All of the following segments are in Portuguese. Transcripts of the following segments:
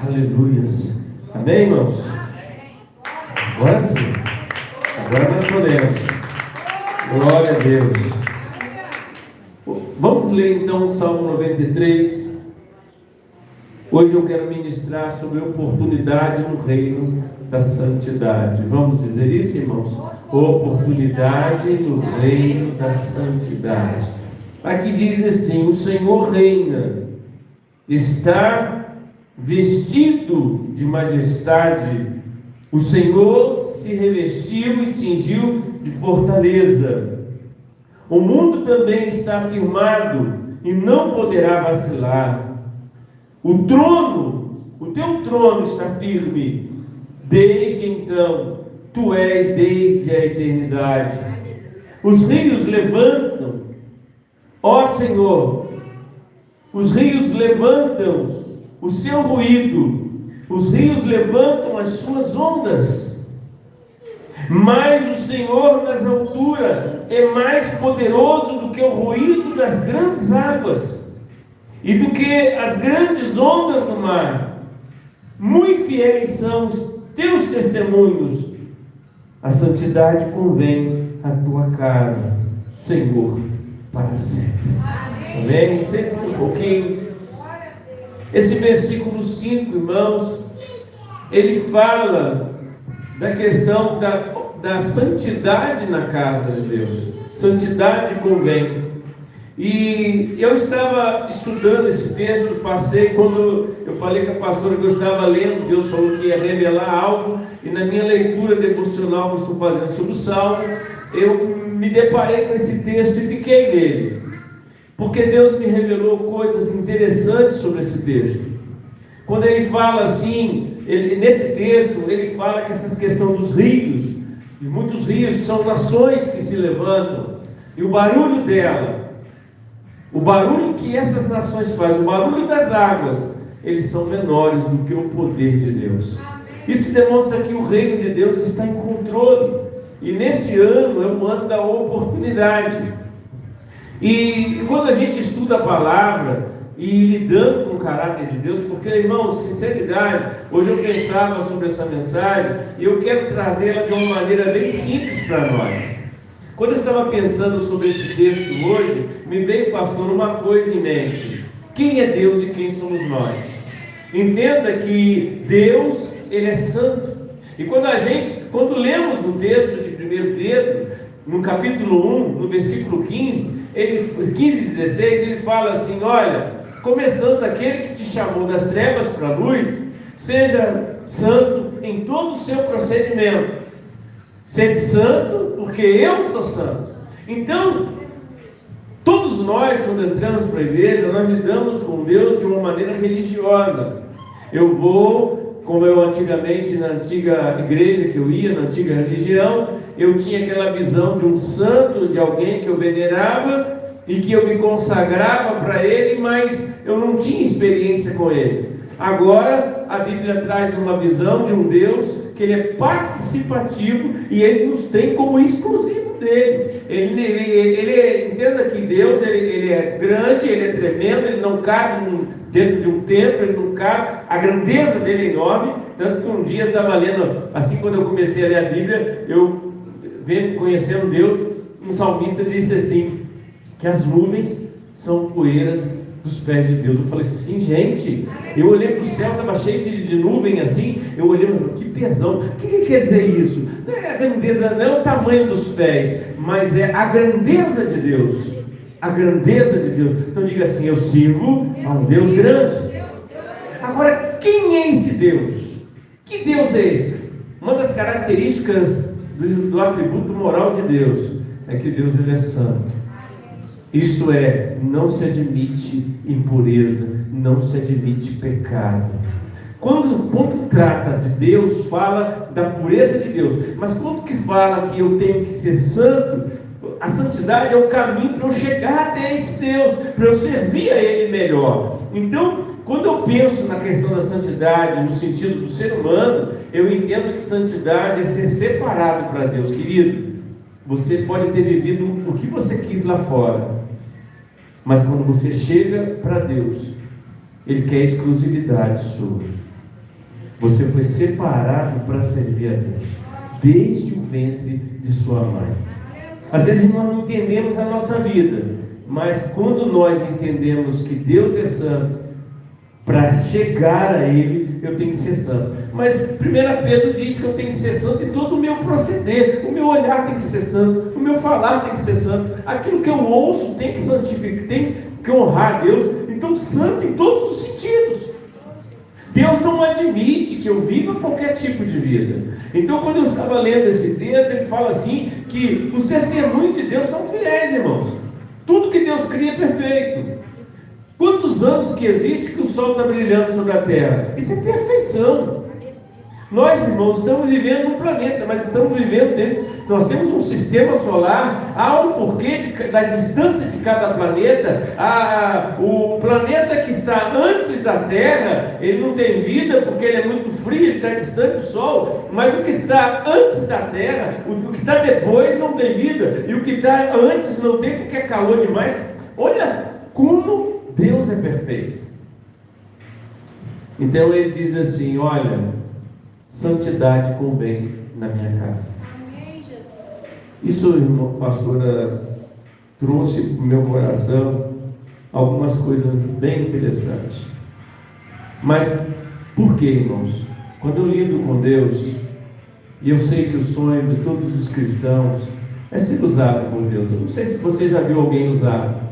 Aleluias. Amém, irmãos? Agora sim. Agora nós podemos. Glória a Deus. Vamos ler então o Salmo 93. Hoje eu quero ministrar sobre oportunidade no reino da santidade. Vamos dizer isso, irmãos? Oportunidade no reino da santidade. Aqui diz assim: o Senhor reina, está vestido de majestade, o Senhor se revestiu e cingiu de fortaleza. O mundo também está firmado e não poderá vacilar. O teu trono está firme, desde então, tu és desde a eternidade. Os rios levantam, ó Senhor, os rios levantam o seu ruído, os rios levantam as suas ondas, mas o Senhor nas alturas é mais poderoso do que o ruído das grandes águas e do que as grandes ondas do mar. Muito fiéis são os teus testemunhos, a santidade convém à tua casa, Senhor, para sempre. Amém? Sente-se um pouquinho. Esse versículo 5, irmãos, ele fala da questão da santidade na casa de Deus. Santidade convém. E eu estava estudando esse texto, passei, quando eu falei com a pastora que eu estava lendo, Deus falou que ia revelar algo, e na minha leitura devocional que eu estou fazendo sobre o Salmo, eu me deparei com esse texto e fiquei nele, porque Deus me revelou coisas interessantes sobre esse texto. Quando ele fala assim, nesse texto, ele fala que essa questão dos rios, e muitos rios são nações que se levantam, e o barulho dela, o barulho que essas nações fazem, o barulho das águas, eles são menores do que o poder de Deus. Isso demonstra que o reino de Deus está em controle. E nesse ano é um ano da oportunidade. E quando a gente estuda a palavra e lidando com o caráter de Deus, porque, irmão, sinceridade, hoje eu pensava sobre essa mensagem e eu quero trazê-la de uma maneira bem simples para nós. Quando eu estava pensando sobre esse texto hoje, me veio, pastor, uma coisa em mente: quem é Deus e quem somos nós? Entenda que Deus, Ele é santo. E quando lemos o texto de 1 Pedro, no capítulo 1, no versículo 15 e 16, ele fala assim: olha, começando aquele que te chamou das trevas para a luz, seja santo em todo o seu procedimento. Sede santo, porque eu sou santo. Então, todos nós, quando entramos para a igreja, nós lidamos com Deus de uma maneira religiosa. Eu vou, como eu antigamente, na antiga igreja que eu ia, na antiga religião, eu tinha aquela visão de um santo, de alguém que eu venerava e que eu me consagrava para ele, mas eu não tinha experiência com ele. Agora, a Bíblia traz uma visão de um Deus que Ele é participativo e Ele nos tem como exclusivo dele. Entenda que Deus, ele é grande, Ele é tremendo, Ele não cabe dentro de um templo, Ele não cabe, a grandeza dele é enorme, tanto que um dia eu estava lendo, assim, quando eu comecei a ler a Bíblia, eu vendo, conhecendo Deus, um salmista disse assim, que as nuvens são poeiras dos pés de Deus. Eu falei assim, gente, eu olhei para o céu, estava cheio de nuvem assim, eu olhei e falei, que pesão, o que quer dizer isso? Não é a grandeza, não é o tamanho dos pés, mas é a grandeza de Deus, a grandeza de Deus. Então diga assim, eu sirvo a um Deus grande. Agora, quem é esse Deus? Que Deus é esse? Uma das características do atributo moral de Deus é que Deus, Ele é santo. Isto é, não se admite impureza, não se admite pecado. Quando trata de Deus, fala da pureza de Deus. Mas quando que fala que eu tenho que ser santo, a santidade é o caminho para eu chegar até esse Deus, para eu servir a Ele melhor. Então, quando eu penso na questão da santidade, no sentido do ser humano, eu entendo que santidade é ser separado para Deus. Querido, você pode ter vivido o que você quis lá fora, mas quando você chega para Deus, Ele quer exclusividade sua. Você foi separado para servir a Deus, desde o ventre de sua mãe. Às vezes nós não entendemos a nossa vida, mas quando nós entendemos que Deus é santo, para chegar a Ele, eu tenho que ser santo. Mas 1 Pedro diz que eu tenho que ser santo em todo o meu proceder, o meu olhar tem que ser santo, o meu falar tem que ser santo, aquilo que eu ouço tem que santificar, tem que honrar a Deus. Então, santo em todos os sentidos. Deus não admite que eu viva qualquer tipo de vida. Então, quando eu estava lendo esse texto, ele fala assim, que os testemunhos de Deus são fiéis, irmãos. Tudo que Deus cria é perfeito. Quantos anos que existe que o sol está brilhando sobre a terra? Isso é perfeição. Nós, irmãos, estamos vivendo num planeta, mas estamos vivendo dentro. Nós temos um sistema solar, há um porquê da distância de cada planeta. O planeta que está antes da Terra, ele não tem vida porque ele é muito frio, ele está distante do Sol. Mas o que está antes da Terra, o que está depois não tem vida, e o que está antes não tem porque é calor demais. Olha como Deus é perfeito. Então ele diz assim: olha, santidade convém na minha casa. Isso, irmão, pastora, trouxe para o meu coração algumas coisas bem interessantes. Mas por que, irmãos? Quando eu lido com Deus, e eu sei que o sonho de todos os cristãos é ser usado por Deus. Eu não sei se você já viu alguém usado.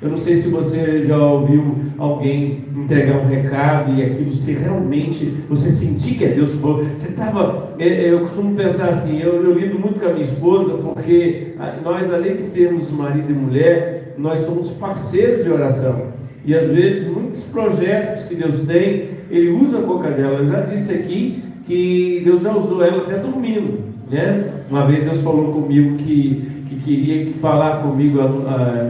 Eu não sei se você já ouviu alguém entregar um recado e aquilo se realmente, você sentir que é Deus. Você estava, eu costumo pensar assim, eu lido muito com a minha esposa, porque nós, além de sermos marido e mulher, nós somos parceiros de oração. E às vezes, muitos projetos que Deus tem, Ele usa a boca dela. Eu já disse aqui que Deus já usou ela até dormindo, né? Uma vez Deus falou comigo que queria falar comigo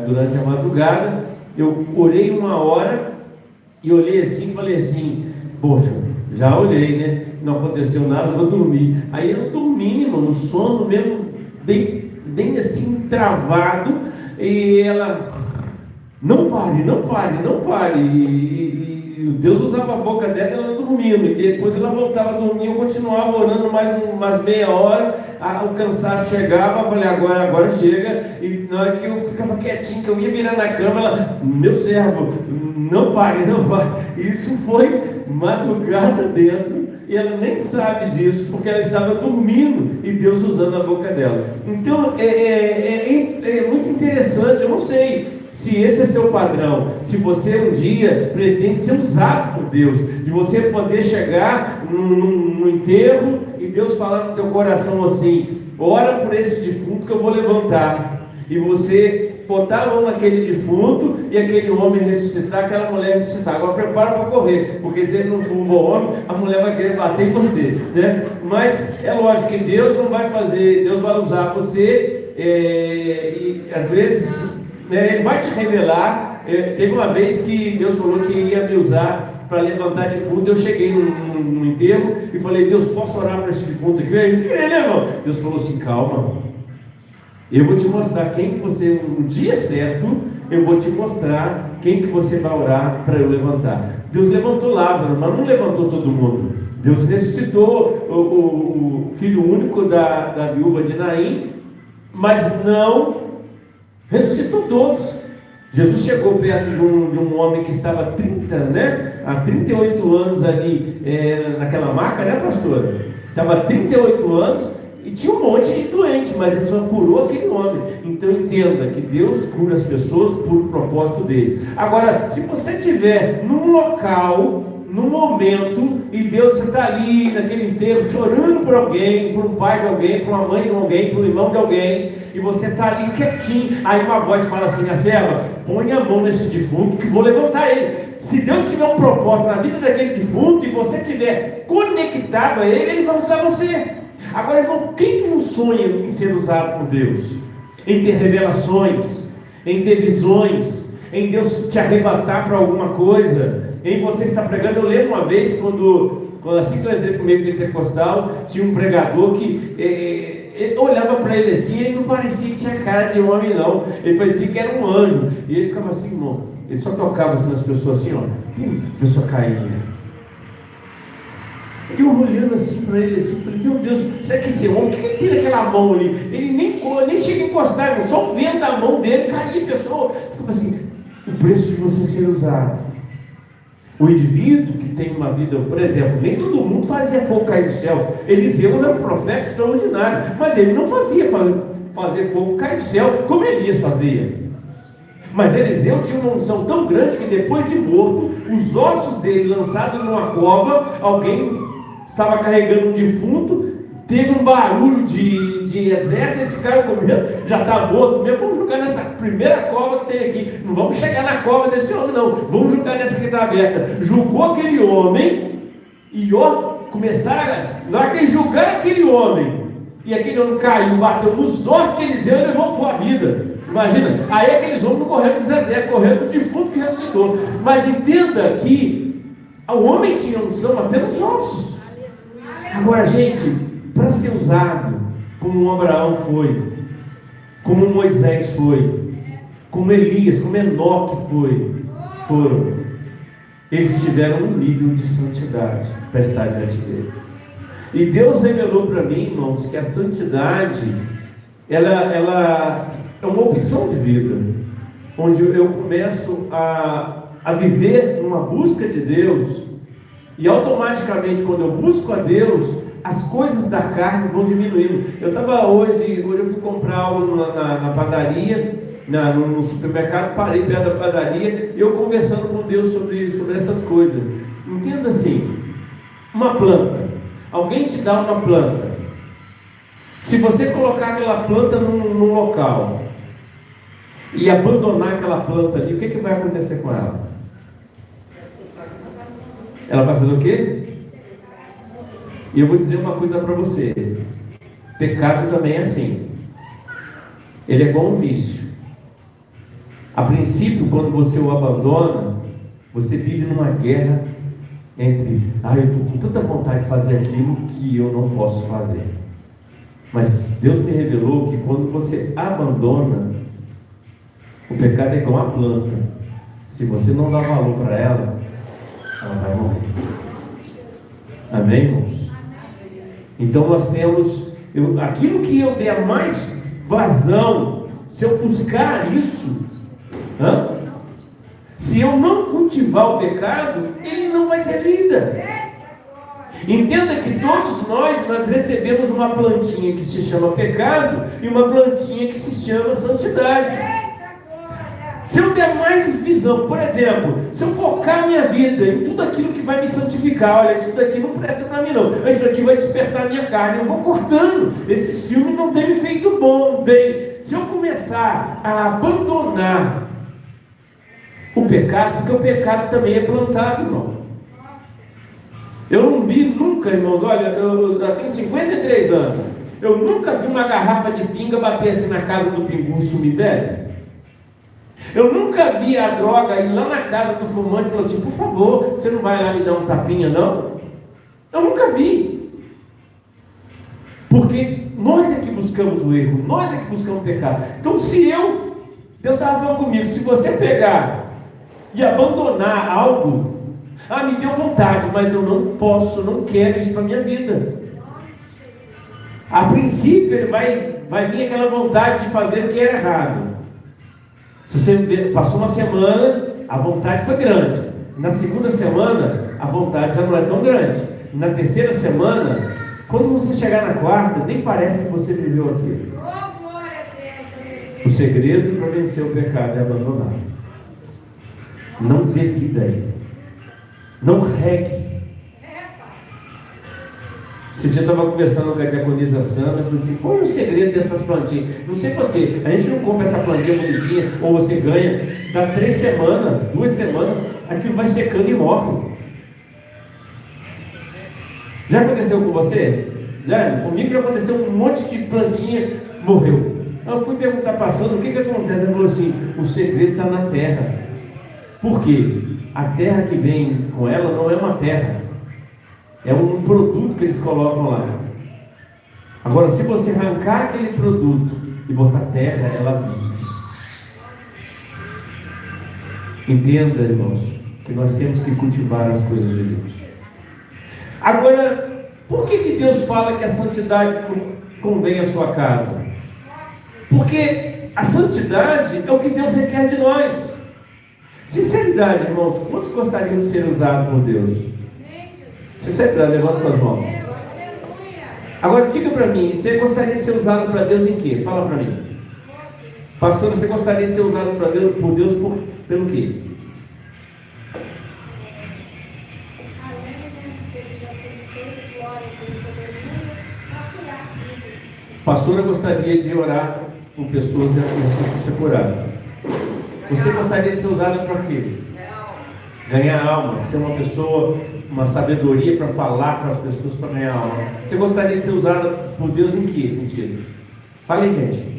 durante a madrugada. Eu orei 1 hora e olhei assim e falei assim: poxa, já olhei, né? Não aconteceu nada, vou dormir. Aí eu dormi, irmão, no sono mesmo, bem assim, travado. E ela: não pare, não pare, não pare. E Deus usava a boca dela e ela dormindo. E depois ela voltava a dormir. Eu continuava orando mais umas meia hora. O cansaço chegava. Eu falei: agora chega. E na hora que eu ficava quietinho, que eu ia virar na cama, ela: meu servo, não pare, não pare. Isso foi madrugada dentro. E ela nem sabe disso, porque ela estava dormindo e Deus usando a boca dela. Então é muito interessante. Eu não sei se esse é seu padrão, se você um dia pretende ser usado por Deus, de você poder chegar no enterro e Deus falar no teu coração assim: ora por esse defunto que eu vou levantar, e você botar a mão naquele defunto e aquele homem ressuscitar, aquela mulher ressuscitar. Agora prepara para correr, porque se ele não for um bom homem, a mulher vai querer bater em você, né? Mas é lógico que Deus não vai fazer, Deus vai usar você, e às vezes Ele vai te revelar. Teve uma vez que Deus falou que ia me usar para levantar defunto. Eu cheguei no enterro e falei: Deus, posso orar para esse defunto aqui? Eu disse: né, irmão? Deus falou assim: calma, eu vou te mostrar quem que você, no dia certo, eu vou te mostrar quem que você vai orar para eu levantar. Deus levantou Lázaro, mas não levantou todo mundo. Deus ressuscitou o filho único da viúva de Naim, mas não ressuscitou todos. Jesus chegou perto de um homem que estava há 38 anos ali, naquela maca, né, pastor? Estava há 38 anos e tinha um monte de doente, mas ele só curou aquele homem. Então entenda que Deus cura as pessoas por propósito dele. Agora, se você estiver num local, num momento, e Deus está ali naquele enterro chorando por alguém, por um pai de alguém, por uma mãe de alguém, por um irmão de alguém, e você está ali quietinho, aí uma voz fala assim: minha serva, põe a mão nesse defunto que vou levantar ele. Se Deus tiver um propósito na vida daquele defunto e você estiver conectado a ele vai usar você. Agora, irmão, quem que não sonha em ser usado por Deus? Em ter revelações, em ter visões, em Deus te arrebatar para alguma coisa, em você estar pregando. Eu lembro uma vez, quando assim que eu entrei para o meio pentecostal, tinha um pregador que eu olhava para ele assim, ele não parecia que tinha cara de homem não, ele parecia que era um anjo, e ele ficava assim, irmão, ele só tocava assim nas pessoas assim, ó, a pessoa caía. E eu olhando assim para ele, assim, falei, meu Deus, será que esse homem, o que ele tem naquela mão ali? Ele nem chega a encostar, irmão, só o vento da mão dele caía, a pessoa ficava assim, o preço de você ser usado. O indivíduo que tem uma vida, por exemplo, nem todo mundo fazia fogo cair do céu. Eliseu era um profeta extraordinário, mas ele não fazia fazer fogo cair do céu como Elias fazia. Mas Eliseu tinha uma unção tão grande que depois de morto, os ossos dele lançados numa cova, alguém estava carregando um defunto, teve um barulho de exército, esse cara com medo, já está morto mesmo, vamos jogar nessa primeira cova que tem aqui, não vamos chegar na cova desse homem não, vamos jogar nessa que está aberta. Julgou aquele homem, e começaram, na hora que eles julgaram aquele homem, e aquele homem caiu, bateu nos ossos que Eliseu, ele voltou à vida. Imagina, aí aqueles homens não correram do deserto, correram do defunto que ressuscitou. Mas entenda que o homem tinha unção até nos ossos. Agora, gente, para ser usado como Abraão foi, como Moisés foi, como Elias, como Enoque foram, eles tiveram um nível de santidade para estar diante dele. E Deus revelou para mim, irmãos, que a santidade ela é uma opção de vida, onde eu começo a viver numa busca de Deus, e automaticamente quando eu busco a Deus, as coisas da carne vão diminuindo. Eu estava hoje eu fui comprar algo na padaria, no supermercado, parei perto da padaria, e eu conversando com Deus sobre essas coisas. Entenda assim, uma planta, alguém te dá uma planta, se você colocar aquela planta num local e abandonar aquela planta ali, o que vai acontecer com ela? Ela vai fazer o quê? E eu vou dizer uma coisa para você, pecado também é assim, ele é igual um vício. A princípio, quando você o abandona, você vive numa guerra entre, eu estou com tanta vontade de fazer aquilo que eu não posso fazer. Mas Deus me revelou que quando você abandona, o pecado é igual uma planta. Se você não dá valor para ela, ela vai morrer. Amém, irmãos? Então nós temos, aquilo que eu der mais vazão, se eu buscar isso, se eu não cultivar o pecado, ele não vai ter vida. Entenda que todos nós recebemos uma plantinha que se chama pecado e uma plantinha que se chama santidade. Se eu der mais visão, por exemplo, se eu focar a minha vida em tudo aquilo que vai me santificar, olha, isso daqui não presta para mim não, isso aqui vai despertar a minha carne, eu vou cortando, esses filmes não têm me feito bem. Se eu começar a abandonar o pecado, porque o pecado também é plantado, irmão. Eu não vi nunca, irmãos, olha, eu tenho 53 anos, eu nunca vi uma garrafa de pinga bater assim na casa do pinguço me bebe. Eu nunca vi a droga ir lá na casa do fumante e falar assim, por favor, você não vai lá me dar um tapinha não? Eu nunca vi. Porque nós é que buscamos o erro, nós é que buscamos o pecado. Então Deus estava falando comigo, se você pegar e abandonar algo, me deu vontade, mas eu não posso, não quero isso para a minha vida. A princípio ele vai vir aquela vontade de fazer o que é errado. Se você passou uma semana, a vontade foi grande. Na segunda semana, a vontade já não é tão grande. Na terceira semana, quando você chegar na quarta, nem parece que você viveu aquilo. O segredo para vencer o pecado é abandonar. Não dê vida a ele. Não regue. Esse dia eu estava conversando com a diaconisa Sandra, eu falei assim, qual é o segredo dessas plantinhas? Não sei você, a gente não compra essa plantinha bonitinha, ou você ganha, dá 3 semanas, 2 semanas, aquilo vai secando e morre. Já aconteceu com você? Já? Comigo já aconteceu, um monte de plantinha morreu. Eu fui perguntar passando, o que acontece? Ela falou assim, o segredo está na terra. Por quê? A terra que vem com ela não é uma terra, é um produto que eles colocam lá. Agora, se você arrancar aquele produto e botar terra, ela vive. Entenda, irmãos, que nós temos que cultivar as coisas de Deus. Agora, por que Deus fala que a santidade convém à sua casa? Porque a santidade é o que Deus requer de nós. Sinceridade, irmãos, quantos gostariam de ser usados por Deus? Sinceridade, levanta as mãos. Agora diga para mim, você gostaria de ser usado para Deus em quê? Fala para mim. Pastor, você gostaria de ser usado por Deus pelo quê? Pastora gostaria de orar por pessoas e as pessoas ser curadas. Você gostaria de ser usado para quê? Ganhar alma, ser uma pessoa, uma sabedoria para falar para as pessoas para ganhar alma. Você gostaria de ser usado por Deus em que sentido? Fala aí, gente.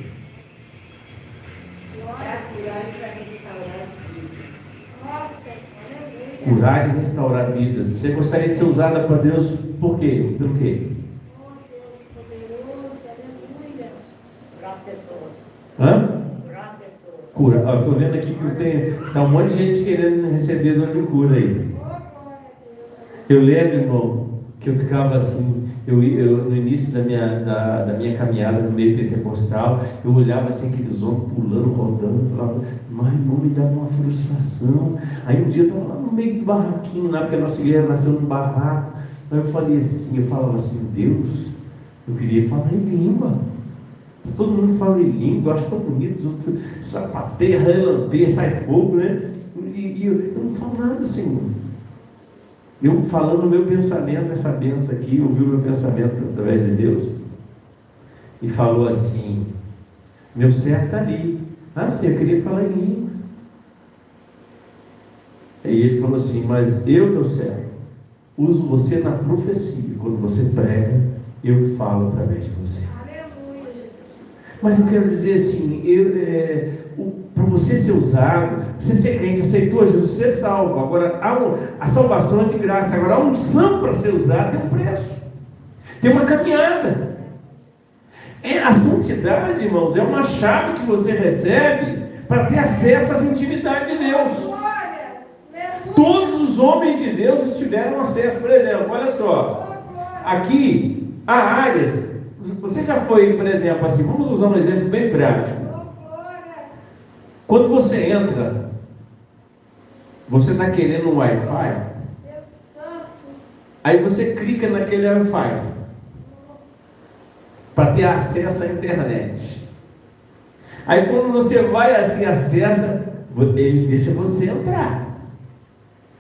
Curar e restaurar vidas. Você gostaria de ser usada para Deus por quê? Pelo quê? Hã? Cura. Estou vendo aqui que tá um monte de gente querendo receber dor de cura aí. Eu lembro, irmão, que eu ficava assim, eu no início da minha caminhada no meio pentecostal, eu olhava assim aqueles homens pulando, rodando, falava, mas irmão, me dava uma frustração. Aí um dia eu estava lá no meio do barraquinho, porque a nossa igreja nasceu num barraco. Aí eu falava assim, Deus, eu queria falar em língua. Todo mundo fala em língua, eu acho tão bonito, sapateia, relampeia, sai fogo, né? E eu não falo nada, Senhor. Eu falando o meu pensamento, essa benção aqui, ouviu o meu pensamento através de Deus, e falou assim, meu servo está ali. Ah, sim, eu queria falar em língua. Aí ele falou assim, mas eu, meu servo, uso você na profecia. Quando você prega, eu falo através de você. Mas eu quero dizer assim, para você ser usado, você ser crente, aceitou Jesus, você é salvo. Agora, a salvação é de graça. Agora, a unção para ser usado tem um preço, tem uma caminhada. A santidade, irmãos, é uma chave que você recebe para ter acesso às intimidades de Deus. Todos os homens de Deus tiveram acesso. Por exemplo, olha só, aqui há áreas. Você já foi, por exemplo, assim, vamos usar um exemplo bem prático. Quando você entra, você está querendo um Wi-Fi, aí você clica naquele Wi-Fi para ter acesso à internet. Aí quando você vai assim, acessa, ele deixa você entrar.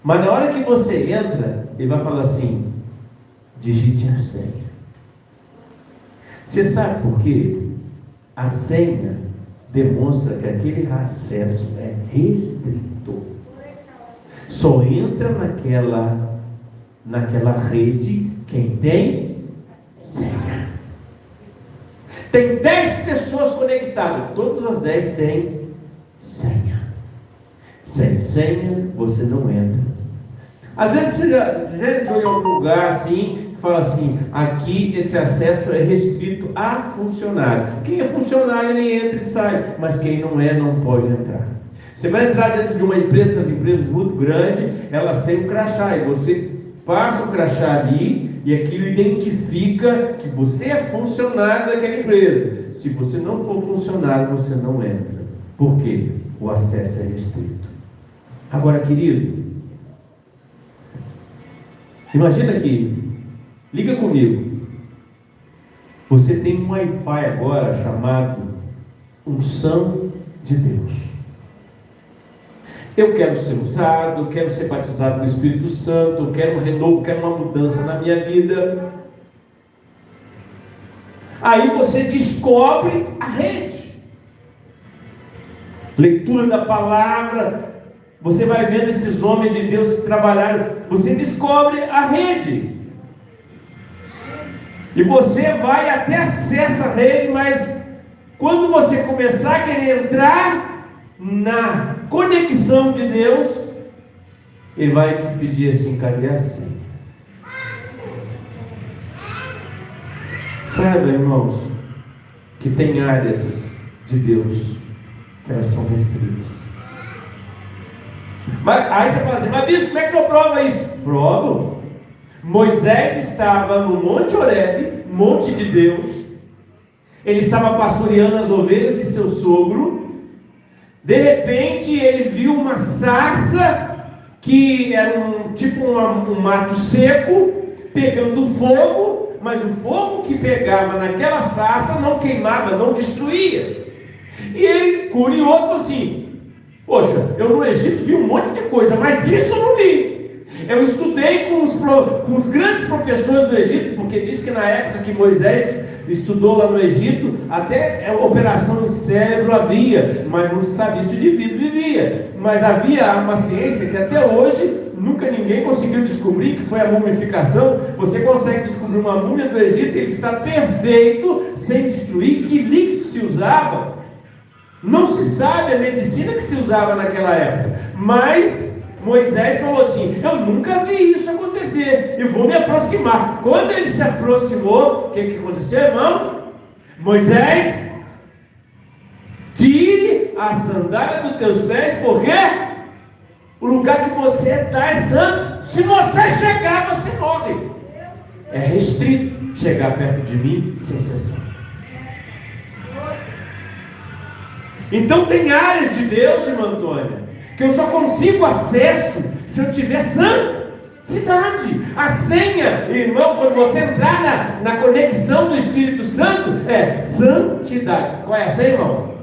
Mas na hora que você entra, ele vai falar assim, digite a senha. Você sabe por quê? A senha demonstra que aquele acesso é restrito. Só entra naquela rede quem tem senha. Tem 10 pessoas conectadas, todas as 10 têm senha. Sem senha você não entra. Às vezes você já entrou em algum lugar assim, fala assim, aqui esse acesso é restrito a funcionário. Quem é funcionário, ele entra e sai, mas quem não é, não pode entrar. Você vai entrar dentro de uma empresa, essas empresas muito grandes, elas têm um crachá, e você passa o crachá ali, e aquilo identifica que você é funcionário daquela empresa. Se você não for funcionário, você não entra. Por quê? O acesso é restrito. Agora, querido, imagina aqui, liga comigo. Você tem um Wi-Fi agora chamado unção de Deus. Eu quero ser usado, eu quero ser batizado no Espírito Santo, eu quero um renovo, eu quero uma mudança na minha vida. Aí você descobre a rede. Leitura da palavra. Você vai vendo esses homens de Deus que trabalharam. Você descobre a rede. E você vai até acessa a rede, mas quando você começar a querer entrar na conexão de Deus, Ele vai te pedir assim, cadê a senha? Saiba, irmãos, que tem áreas de Deus que elas são restritas. Mas, aí você fala assim, mas bispo, como é que você prova isso? Provo. Moisés estava no Monte Horebe, monte de Deus. Ele estava pastoreando as ovelhas de seu sogro. De repente ele viu uma sarça que era um mato seco, pegando fogo, mas o fogo que pegava naquela sarça não queimava, não destruía. E ele, curioso, falou assim: poxa, eu no Egito vi um monte de coisa, mas isso eu não vi. Eu estudei com os grandes professores do Egito, porque diz que na época que Moisés estudou lá no Egito, até operação em cérebro havia, mas não se sabia se o indivíduo vivia. Mas havia uma ciência que até hoje nunca ninguém conseguiu descobrir, que foi a mumificação. Você consegue descobrir uma múmia do Egito, ele está perfeito, sem destruir. Que líquido se usava? Não se sabe a medicina que se usava naquela época, mas Moisés falou assim: eu nunca vi isso acontecer, eu vou me aproximar. Quando ele se aproximou, o que aconteceu, irmão? Moisés, tire a sandália dos teus pés, porque o lugar que você está é santo. Se você chegar, você morre. É restrito chegar perto de mim sem ser santo. Então tem áreas de Deus, irmã Antônia, que eu só consigo acesso se eu tiver santidade. A senha, irmão, quando você entrar na conexão do Espírito Santo, é santidade. Qual é a senha, irmão?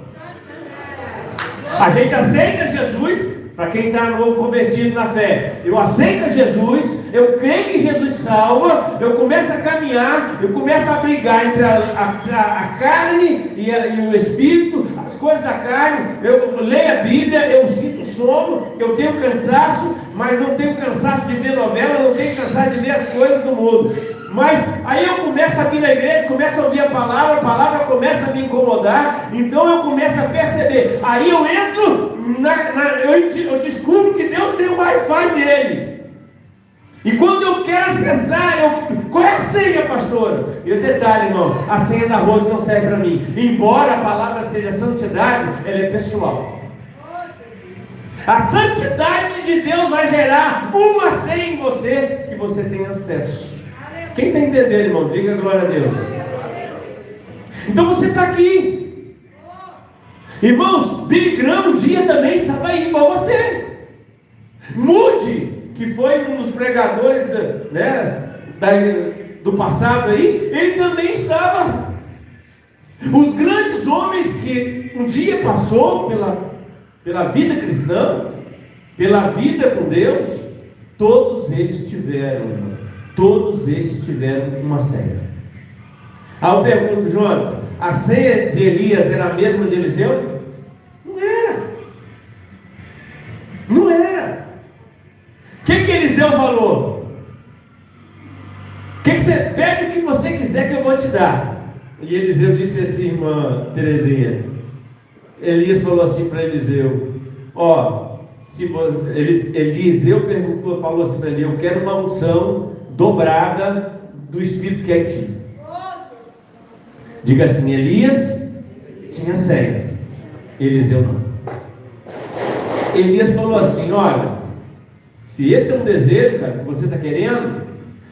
A gente aceita Jesus. Para quem está novo convertido na fé, eu aceito Jesus, eu creio que Jesus salva, eu começo a caminhar, eu começo a brigar entre a carne e o Espírito, as coisas da carne. Eu leio a Bíblia, eu sinto sono, eu tenho cansaço, mas não tenho cansaço de ver novela, não tenho cansaço de ver as coisas do mundo. Mas aí eu começo a vir na igreja, começo a ouvir a palavra começa a me incomodar, então eu começo a perceber. Aí eu entro, eu descubro que Deus tem o Wi-Fi dele. E quando eu quero acessar, qual é a senha, pastor? E o detalhe, irmão, a senha da Rose não serve para mim. Embora a palavra seja santidade, ela é pessoal. A santidade de Deus vai gerar uma senha em você, que você tem acesso. Quem está entendendo, irmão? Diga glória a Deus. Então você está aqui. Irmãos, Billy Graham um dia também estava aí, igual você. Moody, que foi um dos pregadores do passado aí, ele também estava. Os grandes homens que um dia passou pela vida cristã, pela vida com Deus, todos eles tiveram uma senha. Aí eu pergunto, João, a senha de Elias era a mesma de Eliseu? Não era. O que Eliseu falou? Que você pede o que você quiser que eu vou te dar. E Eliseu disse assim, irmã Terezinha. Elias falou assim para Eliseu: Eliseu falou assim para ele: eu quero uma unção dobrada do Espírito que é em ti. Diga assim: Elias tinha senha, Eliseu não. Elias falou assim: olha, se esse é um desejo, cara, que você está querendo,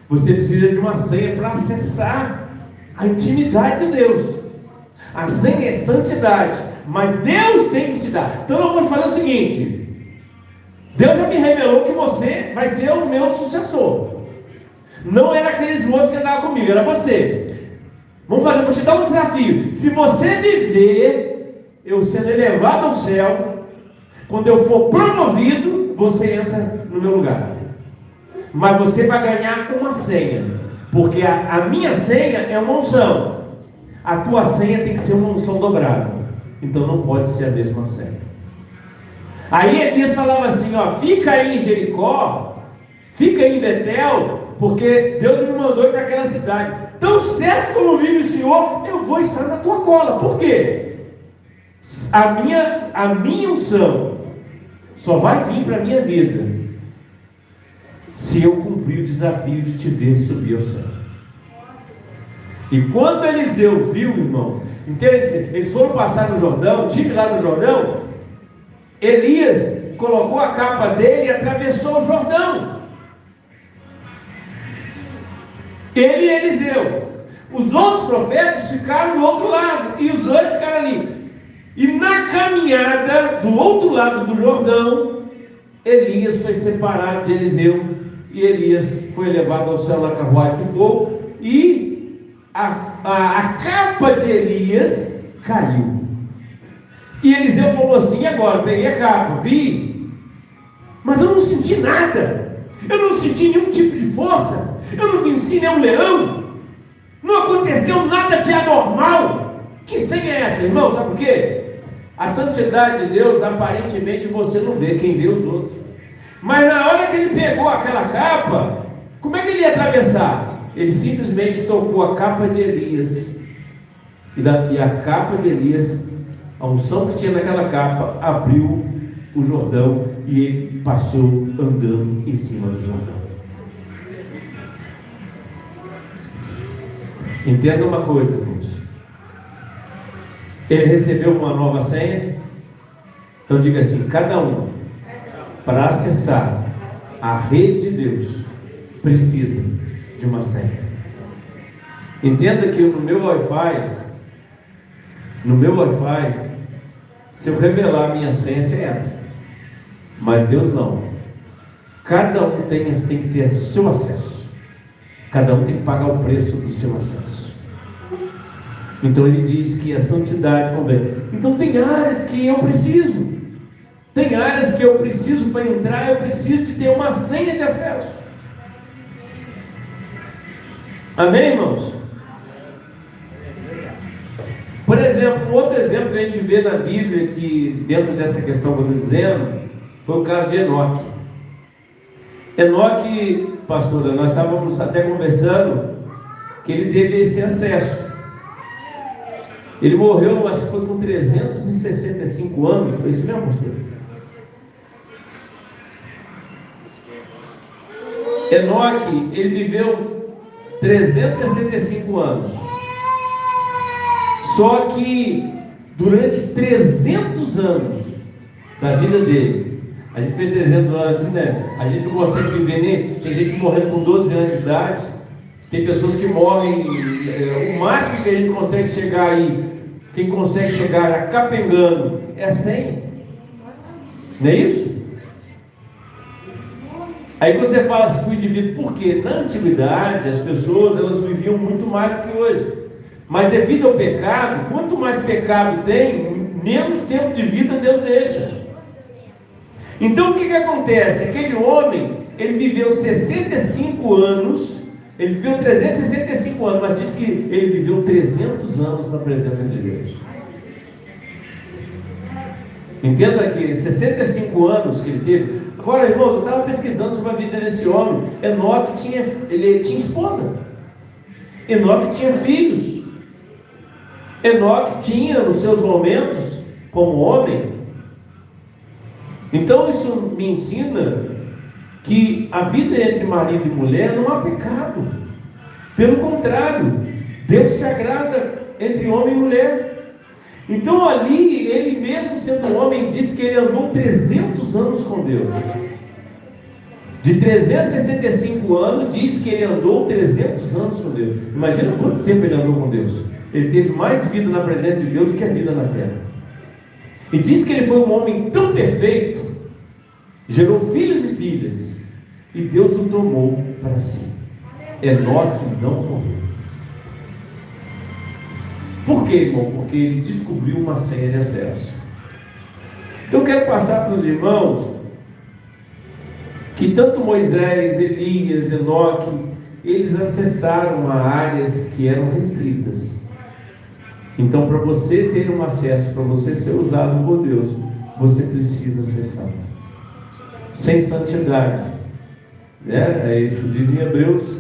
você precisa de uma senha para acessar a intimidade de Deus. A senha é santidade, mas Deus tem que te dar. Então eu vou fazer o seguinte: Deus já me revelou que você vai ser o meu sucessor. Não era aqueles moços que andavam comigo, era você. Vou te dar um desafio. Se você me ver eu sendo elevado ao céu, quando eu for promovido, você entra no meu lugar. Mas você vai ganhar uma senha, porque a minha senha é uma unção. A tua senha tem que ser uma unção dobrada. Então não pode ser a mesma senha. Aí Elias falava assim: fica aí em Jericó, fica aí em Betel, porque Deus me mandou ir para aquela cidade. Tão certo como vive o Senhor, eu vou estar na tua cola. Por quê? A minha unção só vai vir para a minha vida se eu cumprir o desafio de te ver subir ao céu. E quando Eliseu viu, irmão, entende? Eles foram passar no Jordão, time lá no Jordão. Elias colocou a capa dele e atravessou o Jordão. Ele e Eliseu. Os outros profetas ficaram do outro lado, e os dois ficaram ali. E na caminhada do outro lado do Jordão, Elias foi separado de Eliseu, e Elias foi levado ao céu na carruagem de fogo, e a capa de Elias caiu. E Eliseu falou assim: e agora? Peguei a capa, vi, mas eu não senti nada, eu não senti nenhum tipo de força, eu não venci nenhum leão, não aconteceu nada de anormal. Que senha é essa, irmão? Sabe por quê? A santidade de Deus, aparentemente você não vê, quem vê os outros. Mas na hora que ele pegou aquela capa, como é que ele ia atravessar? Ele simplesmente tocou a capa de Elias, e a capa de Elias, a unção que tinha naquela capa, abriu o Jordão, e ele passou andando em cima do Jordão. Entenda uma coisa, irmãos. Ele recebeu uma nova senha. Então diga assim: cada um, para acessar a rede de Deus, precisa de uma senha. Entenda que no meu Wi-Fi, se eu revelar a minha senha, você entra. Mas Deus não. Cada um tem que ter seu acesso. Cada um tem que pagar o preço do seu acesso. Então ele diz que a santidade convém. Então tem áreas que eu preciso. Tem áreas que eu preciso para entrar, eu preciso de ter uma senha de acesso. Amém, irmãos? Por exemplo, um outro exemplo que a gente vê na Bíblia, que dentro dessa questão que eu estou dizendo, foi o caso de Enoque. Enoque, pastora, nós estávamos até conversando que ele teve esse acesso. Ele morreu, acho que foi com 365 anos, foi isso mesmo, pastor? Enoque, ele viveu 365 anos. Só que durante 300 anos da vida dele, a gente fez 300 anos assim, né? A gente não consegue viver nem. Tem gente morrendo com 12 anos de idade. Tem pessoas que morrem. O máximo que a gente consegue chegar aí, quem consegue chegar a capengando, é 100. Não é isso? Aí você fala assim para o indivíduo: por quê? Na antiguidade as pessoas elas viviam muito mais do que hoje. Mas devido ao pecado, quanto mais pecado tem, menos tempo de vida Deus deixa. Então o que acontece? Aquele homem, ele viveu 65 anos, ele viveu 365 anos, mas diz que ele viveu 300 anos na presença de Deus. Entenda que 65 anos que ele teve. Agora, irmãos, eu estava pesquisando sobre a vida desse homem. Enoque tinha esposa. Enoque tinha filhos. Enoque tinha nos seus momentos como homem. Então isso me ensina que a vida entre marido e mulher não há pecado. Pelo contrário, Deus se agrada entre homem e mulher. Então ali, ele mesmo sendo homem, diz que ele andou 300 anos com Deus. De 365 anos, diz que ele andou 300 anos com Deus. Imagina quanto tempo ele andou com Deus. Ele teve mais vida na presença de Deus do que a vida na terra. E diz que ele foi um homem tão perfeito, gerou filhos e filhas, e Deus o tomou para si. Enoque não morreu. Por quê, irmão? Porque ele descobriu uma senha de acesso. Então eu quero passar para os irmãos que tanto Moisés, Elias, Enoque, eles acessaram a áreas que eram restritas. Então, para você ter um acesso, para você ser usado por Deus, você precisa ser santo. Sem santidade, né? É isso diz em Hebreus,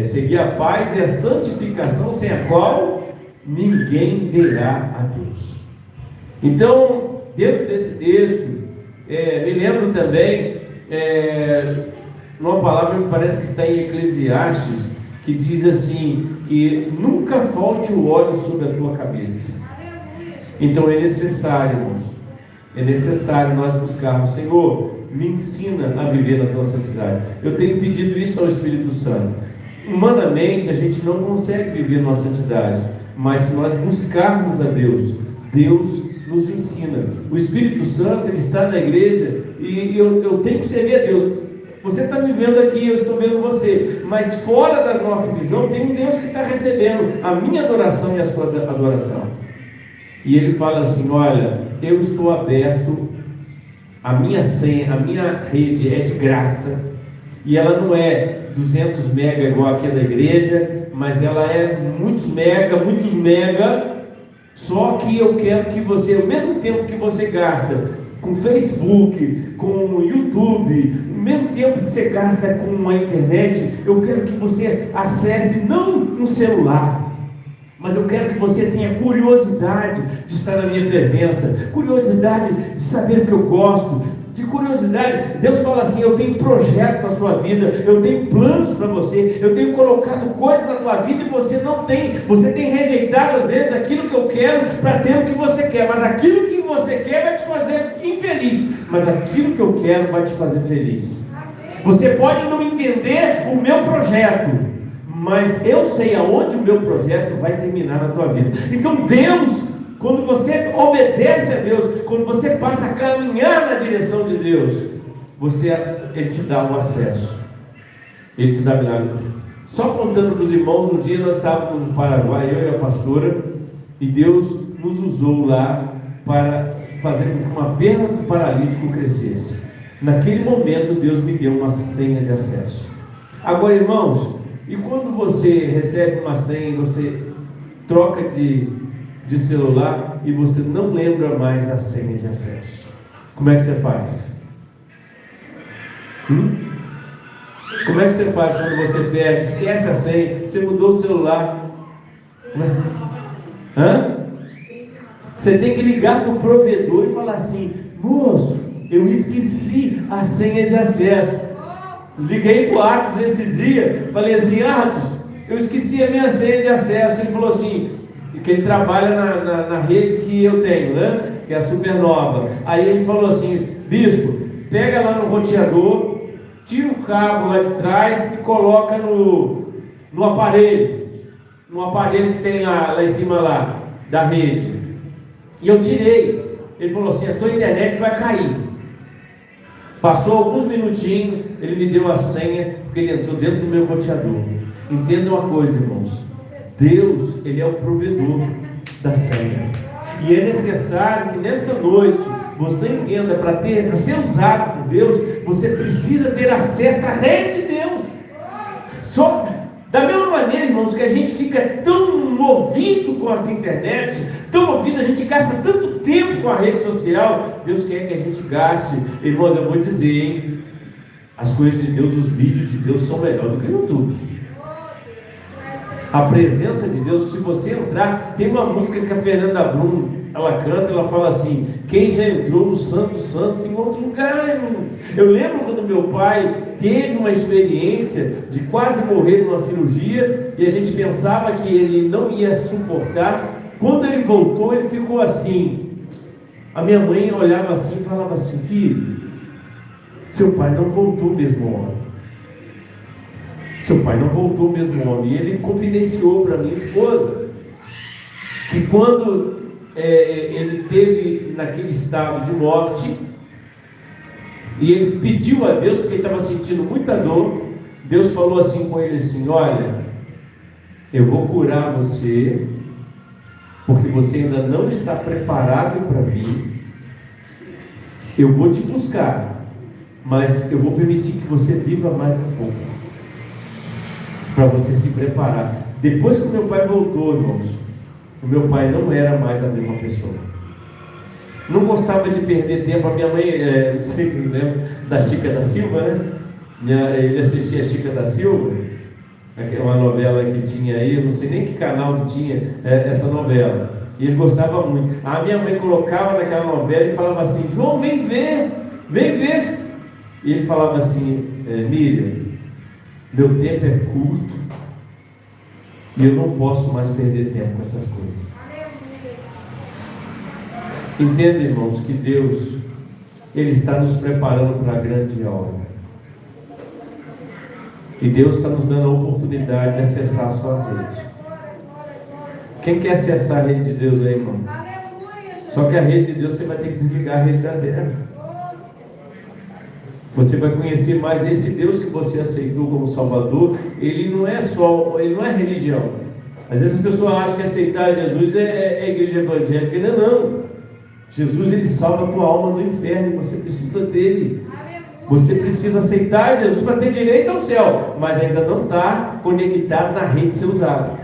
seguir a paz e a santificação, sem a qual ninguém verá a Deus. Então, dentro desse texto, me lembro também, numa palavra que parece que está em Eclesiastes, que diz assim, que nunca falte o óleo sobre a tua cabeça. Então é necessário, irmãos, é necessário nós buscarmos: Senhor, me ensina a viver na tua santidade. Eu tenho pedido isso ao Espírito Santo. humanamente a gente não consegue viver numa santidade, mas se nós buscarmos a Deus, Deus nos ensina. O Espírito Santo, ele está na igreja e eu tenho que servir a Deus. Você está me vendo aqui, eu estou vendo você, mas fora da nossa visão tem um Deus que está recebendo a minha adoração e a sua adoração. E ele fala assim: olha, eu estou aberto, a minha senha, a minha rede é de graça, e ela não é 200 mega igual aqui da igreja, mas ela é muitos mega, só que eu quero que você, ao mesmo tempo que você gasta com Facebook, com YouTube, o mesmo tempo que você gasta com a internet, eu quero que você acesse não no celular, mas eu quero que você tenha curiosidade de estar na minha presença, curiosidade de saber o que eu gosto, de curiosidade. Deus fala assim: eu tenho projeto na sua vida, eu tenho planos para você, eu tenho colocado coisas na tua vida e você não tem. Você tem rejeitado às vezes aquilo que eu quero para ter o que você quer, mas aquilo que você quer vai te fazer infeliz, mas aquilo que eu quero vai te fazer feliz. Você pode não entender o meu projeto, mas eu sei aonde o meu projeto vai terminar na tua vida. Então Deus, quando você obedece a Deus, quando você passa a caminhar na direção de Deus, Ele te dá o acesso, Ele te dá milagre. Só contando para os irmãos, um dia nós estávamos no Paraguai, eu e a pastora, e Deus nos usou lá para fazer com que uma perna do paralítico crescesse. Naquele momento Deus me deu uma senha de acesso. Agora, irmãos, e quando você recebe uma senha, você troca de celular e você não lembra mais a senha de acesso, como é que você faz? Como é que você faz quando você perde, esquece a senha, você mudou o celular? Você tem que ligar para o provedor e falar assim: moço, eu esqueci a senha de acesso. Liguei para o Atos esse dia, falei assim: Atos, eu esqueci a minha senha de acesso. Ele falou assim, que ele trabalha na rede que eu tenho, né? Que é a Supernova. Aí ele falou assim: bispo, pega lá no roteador, tira o cabo lá de trás e coloca no aparelho que tem lá em cima lá, da rede. E eu tirei. Ele falou assim: a tua internet vai cair. Passou alguns minutinhos, ele me deu a senha, porque ele entrou dentro do meu roteador. Entenda uma coisa, irmãos: Deus, Ele é o provedor da senha. E é necessário que nessa noite você entenda, para ser usado por Deus, você precisa ter acesso à rede de Deus. Só da mesma maneira, irmãos, que a gente fica tão movido com essa internet, tão movido, a gente gasta tanto tempo com a rede social, Deus quer que a gente gaste. Irmãos, eu vou dizer, hein? As coisas de Deus, os vídeos de Deus são melhores do que o YouTube. A presença de Deus, se você entrar, tem uma música que a Fernanda Brum, ela canta, ela fala assim: quem já entrou no Santo Santo em outro lugar, irmão? Eu lembro quando meu pai teve uma experiência de quase morrer numa cirurgia, e a gente pensava que ele não ia suportar. Quando ele voltou, ele ficou assim. A minha mãe olhava assim e falava assim: filho, seu pai não voltou mesmo homem. Seu pai não voltou mesmo homem. E ele confidenciou para minha esposa que quando ele teve naquele estado de morte, e ele pediu a Deus, porque ele estava sentindo muita dor, Deus falou assim com ele assim: olha, eu vou curar você, porque você ainda não está preparado para vir. Eu vou te buscar, mas eu vou permitir que você viva mais um pouco, para você se preparar. Depois que o meu pai voltou, irmãos, o meu pai não era mais a mesma pessoa. Não gostava de perder tempo. A minha mãe, não sei se lembra da Chica da Silva, né? Ele assistia a Chica da Silva, uma novela que tinha aí, eu não sei nem que canal que tinha essa novela. E ele gostava muito. A minha mãe colocava naquela novela e falava assim: João, vem ver. E ele falava assim: Miriam, meu tempo é curto e eu não posso mais perder tempo com essas coisas. Entenda, irmãos, que Deus, Ele está nos preparando para a grande obra. E Deus está nos dando a oportunidade de acessar a sua rede. Quem quer acessar a rede de Deus aí, irmão? Só que a rede de Deus você vai ter que desligar a rede da terra. Você vai conhecer mais esse Deus que você aceitou como Salvador. Ele não é religião. Às vezes as pessoas acham que aceitar Jesus é igreja evangélica. Não, não. Jesus, ele salva a tua alma do inferno e você precisa dele. Você precisa aceitar Jesus para ter direito ao céu, mas ainda não está conectado na rede ser usado.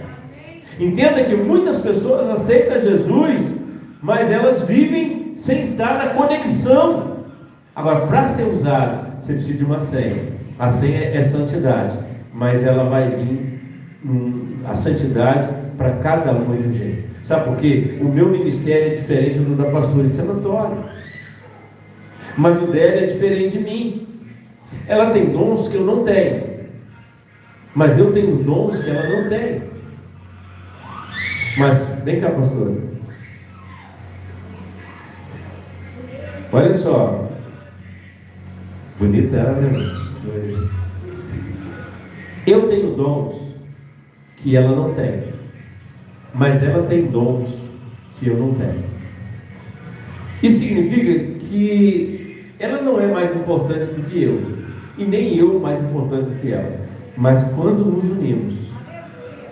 Entenda que muitas pessoas aceitam Jesus, mas elas vivem sem estar na conexão. Agora, para ser usado, você precisa de uma senha. A senha é santidade, mas ela vai vir a santidade para cada uma de um jeito. Sabe por quê? O meu ministério é diferente do da pastora San Antônio, mas o dela é diferente de mim. Ela tem dons que eu não tenho, mas eu tenho dons que ela não tem. Mas, vem cá, pastora. Olha só. Bonita ela, né? Eu tenho dons que ela não tem, mas ela tem dons que eu não tenho. Isso significa que ela não é mais importante do que eu, e nem eu mais importante do que ela. Mas quando nos unimos,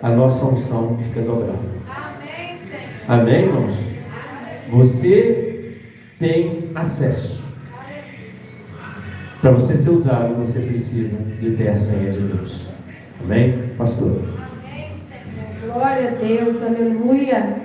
a nossa unção fica dobrada. Amém, irmãos? Você tem acesso. Para você ser usado, você precisa de ter a senha de Deus. Amém, pastor? Amém, Senhor. Glória a Deus, aleluia.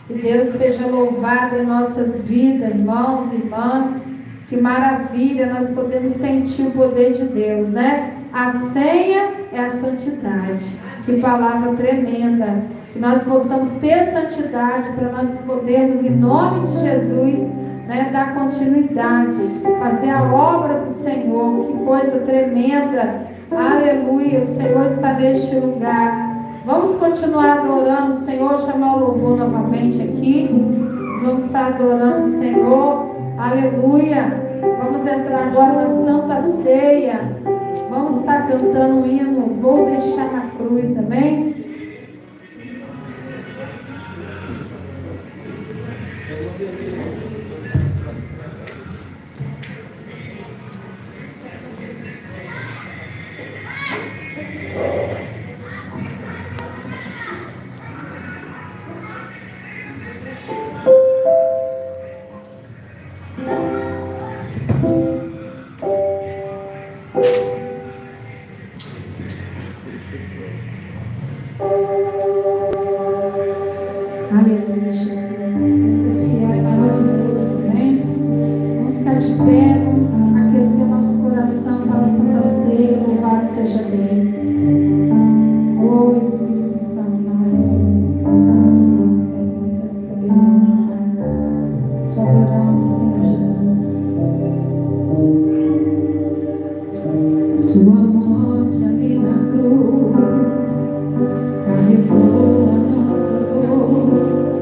Que Deus seja louvado em nossas vidas, irmãos e irmãs. Que maravilha, nós podemos sentir o poder de Deus, né? A senha é a santidade. Que palavra tremenda. Que nós possamos ter santidade para nós podermos, em nome de Jesus, né, dar continuidade, fazer a obra do Senhor. Que coisa tremenda. Aleluia, o Senhor está neste lugar. Vamos continuar adorando o Senhor, chamar o louvor novamente aqui. Vamos estar adorando o Senhor. Aleluia. Vamos entrar agora na Santa Ceia. Vamos estar cantando um hino, Vou Deixar na Cruz, amém? Aleluia, Jesus. Deus é fiel e maravilhoso, amém? Vamos ficar de pé, vamos aquecer nosso coração para a Santa Ceia. Louvado seja Deus. Oh, Espírito Santo maravilhoso. Deus maravilhoso, Senhor. Deus poderoso, Pai. Te adoramos, Senhor Jesus. Sua morte ali na cruz carregou a nossa dor.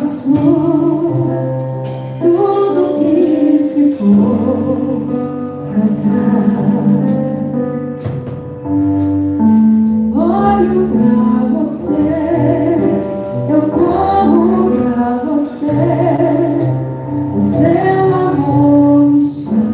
passou, tudo que ficou pra trás. Olho pra você, eu corro pra você, o seu amor me chama.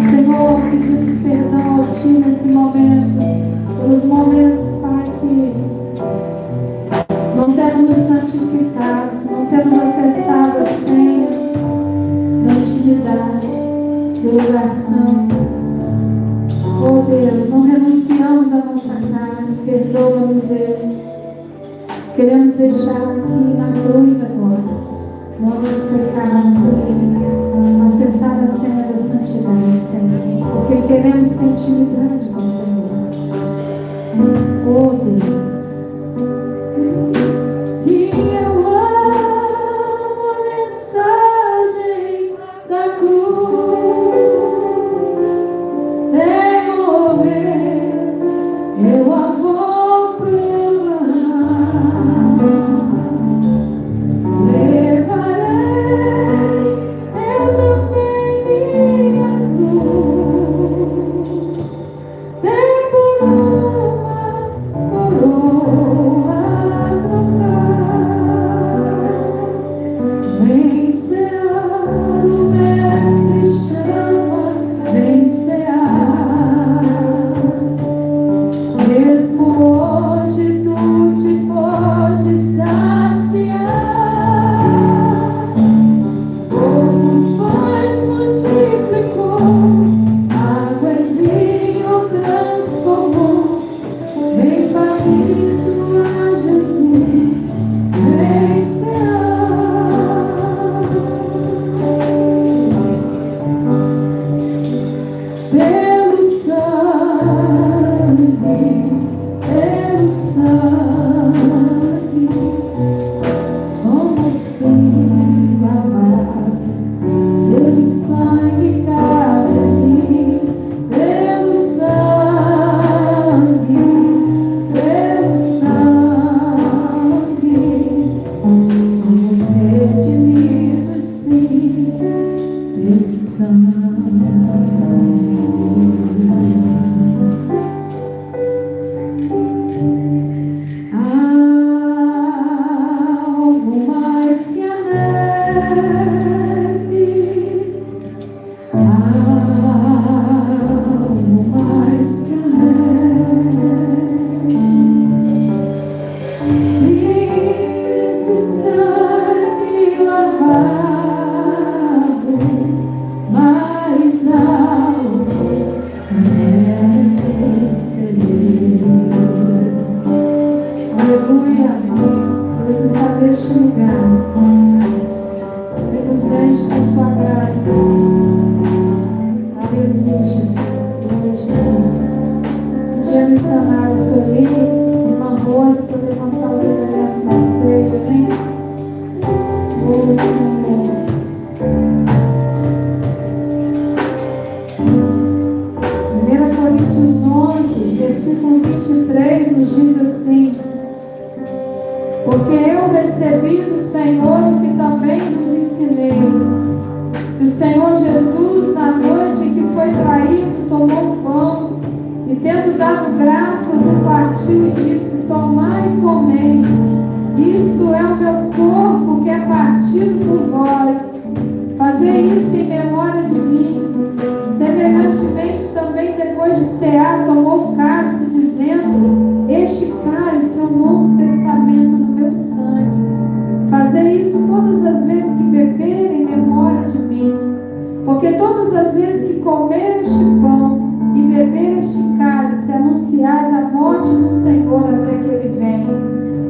Senhor, pedimos perdão a Ti nesse momento, pelos momentos, Pai, que não temos nos santificado, não temos acessado a senha da intimidade, do lugar santo. Oh Deus, não renunciamos à nossa carne, perdoa-nos, Deus. Queremos deixar aqui na cruz agora nossos pecados, Senhor, acessar a senha da santidade, Senhor, porque queremos ter intimidade com o Senhor. Oh Deus, se eu amo a mensagem da cruz, até morrer eu a vou proclamar.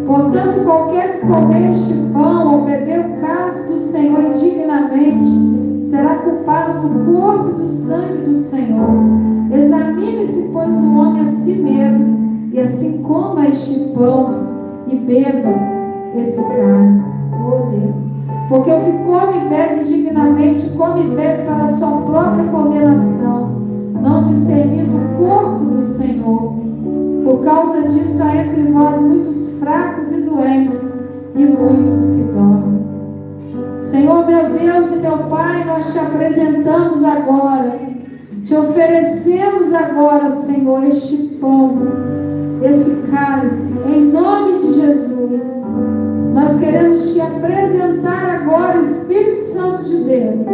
Portanto, qualquer que comer este pão ou beber o cálice do Senhor indignamente será culpado do corpo e do sangue do Senhor. Examine-se, pois, o homem a si mesmo, e assim coma este pão e beba esse cálice. Oh Deus. Porque o que come e bebe indignamente, come e bebe para a sua própria condenação, não discernindo o corpo do Senhor. Por causa disso há entre vós muitos fracos e doentes, e muitos que dormem. Senhor meu Deus e meu Pai, nós te apresentamos agora, te oferecemos agora, Senhor, este pão, esse cálice, em nome de Jesus. Nós queremos te apresentar agora, Espírito Santo de Deus,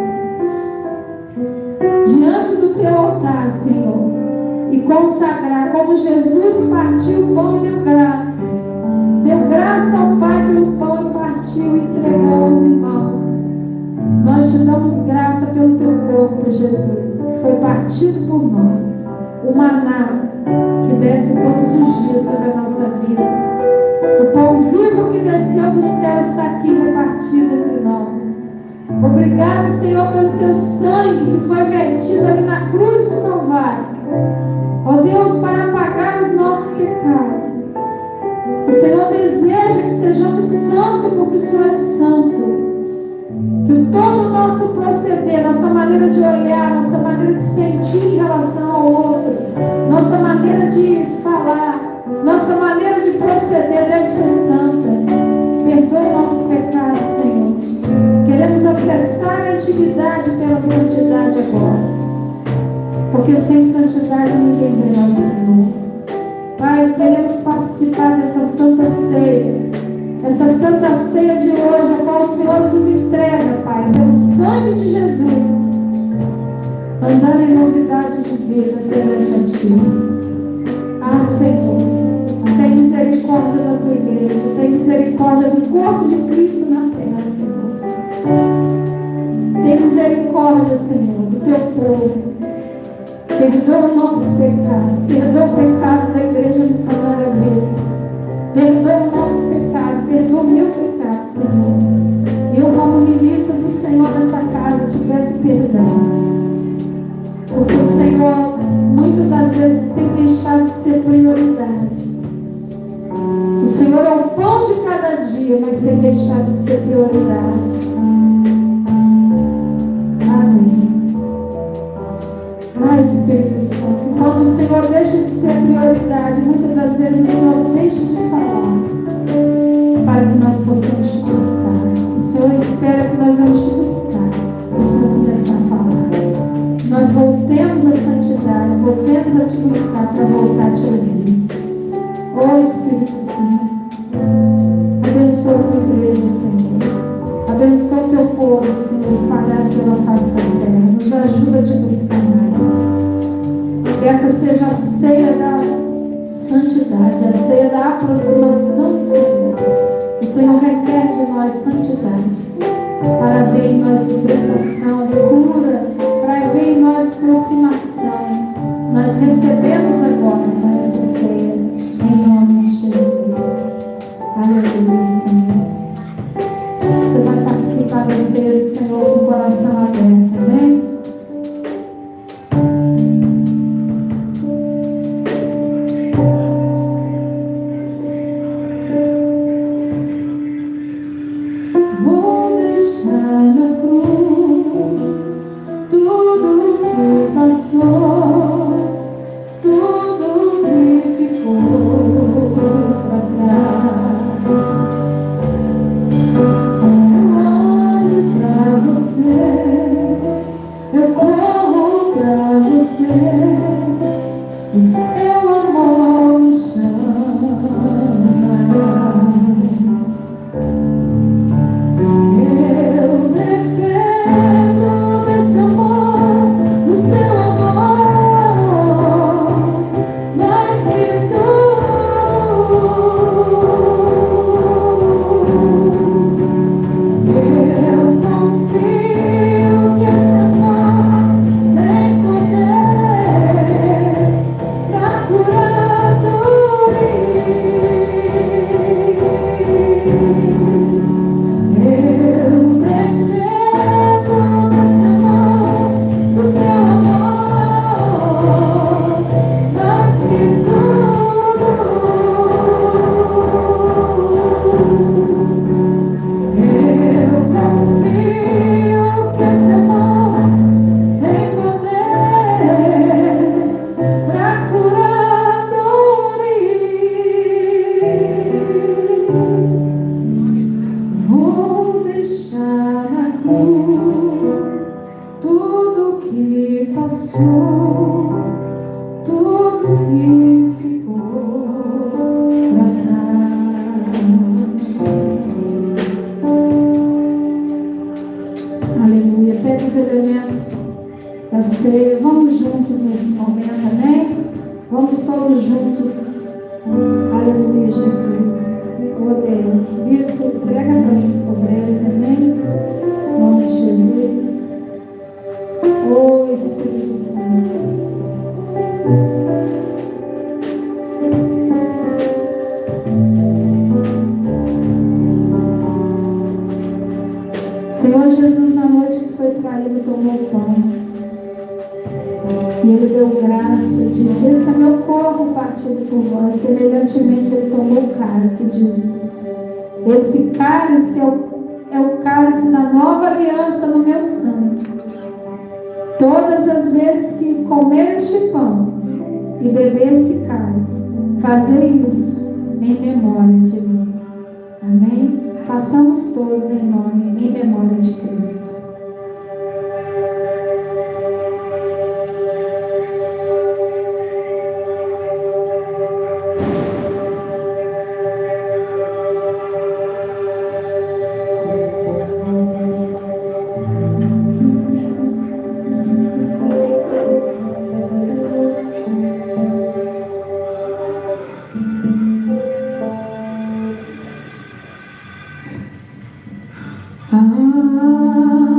diante do teu altar, Senhor, e consagrar como Jesus partiu o pão e deu graça ao Pai pelo pão e partiu e entregou aos irmãos. Nós te damos graça pelo teu corpo, Jesus, que foi partido por nós, o maná que desce todos os dias sobre a nossa vida. O pão vivo que desceu do céu está aqui repartido entre nós. Obrigado, Senhor, pelo teu sangue que foi vertido ali na cruz do Calvário. Ó Deus, para pagar os nossos pecados. O Senhor deseja que sejamos santos, porque o Senhor é santo. Que todo o nosso proceder, nossa maneira de olhar, nossa maneira de sentir em relação ao outro, nossa maneira de falar, nossa maneira de proceder deve ser santa. Perdoa o nosso pecado, Senhor. Queremos acessar a intimidade pela santidade agora. Porque sem santidade ninguém verá o Senhor. Pai, queremos participar dessa santa ceia. Essa santa ceia de hoje, a qual o Senhor nos entrega, Pai, pelo sangue de Jesus. Andando em novidade de vida perante a Ti. Ah, Senhor, tem misericórdia da Tua igreja. Tem misericórdia do corpo de Cristo na terra, Senhor. Tem misericórdia, Senhor, do Teu povo. Perdoa o nosso pecado. Perdoa o pecado da Igreja Missionária Vida. Perdoa o nosso pecado. Perdoa o meu pecado, Senhor. Eu, como ministra do Senhor nessa casa, te peço perdão. Porque o Senhor, muitas das vezes, tem deixado de ser prioridade. O Senhor é o pão de cada dia, mas tem deixado de ser prioridade. Ah, Espírito Santo, quando o Senhor deixa de ser prioridade, muitas das vezes o Senhor deixa de falar, para que nós possamos te buscar. O Senhor espera que nós vamos te buscar, e o Senhor começar a falar. Nós voltemos à santidade, voltemos a te buscar para voltar a te ouvir. Ó Espírito Santo, abençoa a tua igreja, Senhor. Abençoa o teu povo, Senhor, espalhado pela face da terra. Nos ajuda a te buscar mais. Que essa seja a ceia da santidade, a ceia da aproximação do Senhor. O Senhor requer de nós santidade, para ver em nós libertação, cura, para ver em nós aproximação. Nós recebemos agora com essa ceia, em nome de Jesus. Aleluia, Senhor. Você vai participar da ceia do Senhor com o coração aberto, amém? Oh Vamos todos juntos. Aleluia, Jesus. Oh Deus. Bispo, entrega para as obreiras, amém? Em nome de Jesus. Oh Espírito Santo. Senhor Jesus, na noite que foi traído, tomou o pão. E ele deu graça, disse: esse é meu corpo partido por vós. Semelhantemente, ele tomou o cálice e disse: esse cálice é o cálice da nova aliança no meu sangue. Todas as vezes que comer este pão e beber esse cálice, fazer isso em memória de mim. Amém? Façamos todos em memória de Cristo.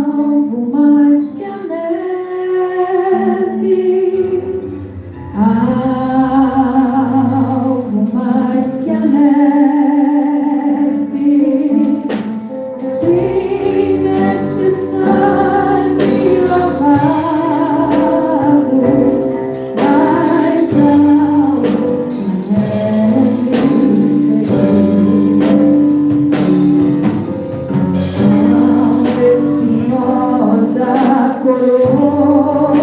Alvo mais que a neve, alvo mais que a neve, se neste sangue lavado, mais alvo que a neve serei. Coroa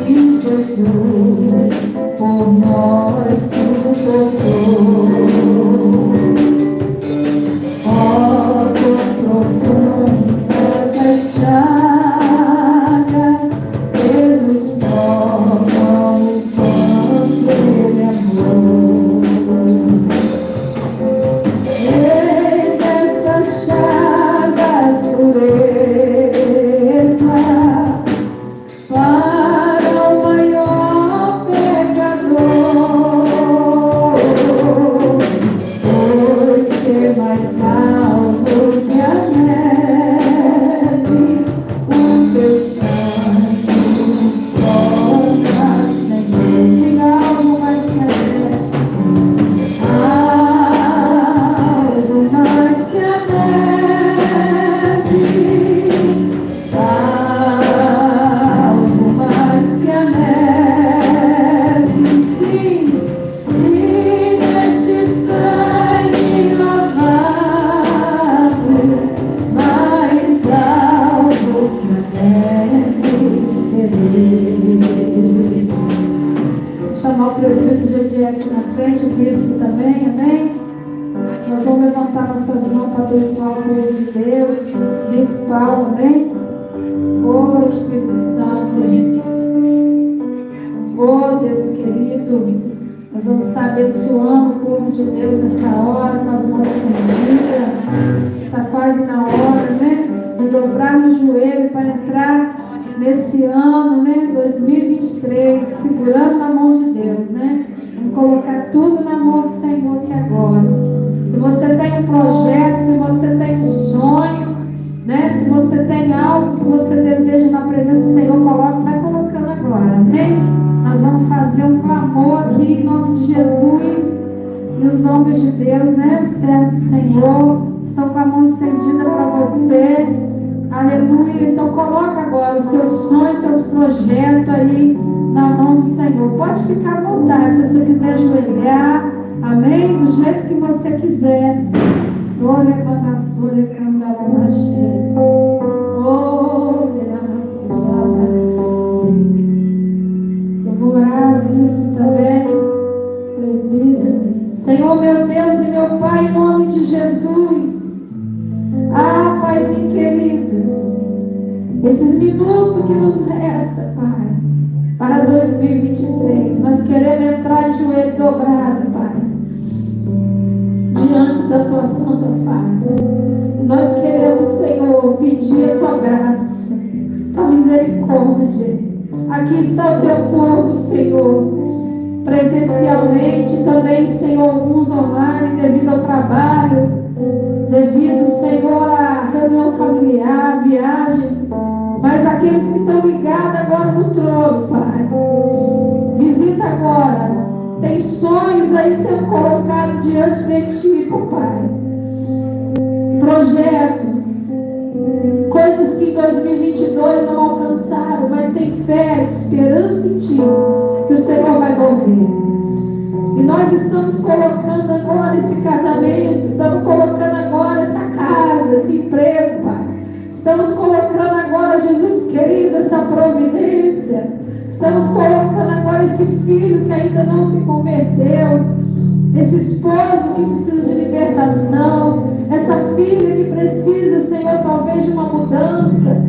que Jesus por nós suportou. Oh, tão profundas as chagas, pelos provam o quanto Ele amou. Eis essas chagas pureza para o maior pecador, pois que mais salvo que a neve, o teu sangue nos torna, Senhor. Diga algo mais que a neve, algo mais que a neve, algo mais que a neve. Sim, sim, neste sangue lavado, mais algo que a neve serei. Vou chamar o presbítero Jediel aqui na frente, o bispo também, amém? Nós vamos levantar nossas mãos para abençoar o povo de Deus. Bispo Paulo, amém? Oh Espírito Santo, oh Deus querido, nós vamos estar abençoando o povo de Deus nessa hora, com as mãos estendidas. Está quase na hora, né? De dobrar no joelho para entrar nesse ano, né? 2023, segurando na mão de Deus, né? Vamos colocar tudo na mão do Senhor aqui agora. Se você tem um projeto, se você tem um sonho, né? Se você tem algo que você deseja na presença do Senhor, vai colocando agora, amém? Nós vamos fazer um clamor aqui em nome de Jesus. E os homens de Deus, né? Os servos do Senhor estão com a mão estendida para você. Aleluia. Então coloca agora os seus sonhos, seus projetos aí na mão do Senhor. Pode ficar à vontade, se você quiser ajoelhar, amém? Do jeito que você quiser. Glória a Sua cantar a Machê. Oh, eu vou orar, bispo também, presbítero. Senhor, meu Deus e meu Pai, em nome de Jesus. Ah, Paizinho querido, esses minutos que nos resta, Pai, para 2023, nós queremos entrar de joelho dobrado, Pai, diante da Tua santa face. E nós queremos, Senhor, pedir a Tua graça, Tua misericórdia, Aqui está o teu povo, Senhor, presencialmente, também, Senhor, alguns online, devido ao trabalho, devido, Senhor, à reunião familiar, viagem, mas aqueles que estão ligados agora no trono, Pai, visita agora. Tem sonhos aí sendo colocados diante de Ti, Pai. Projetos, coisas que em 2022 não alcançaram, mas tem fé, esperança em Ti, que o Senhor vai mover. E nós estamos colocando agora esse casamento, estamos colocando agora essa casa, esse emprego, Pai. Estamos colocando agora, Jesus querido, essa providência. Estamos colocando agora esse filho que ainda não se converteu, esse esposo que precisa de libertação, essa filha que precisa, Senhor, talvez de uma mudança.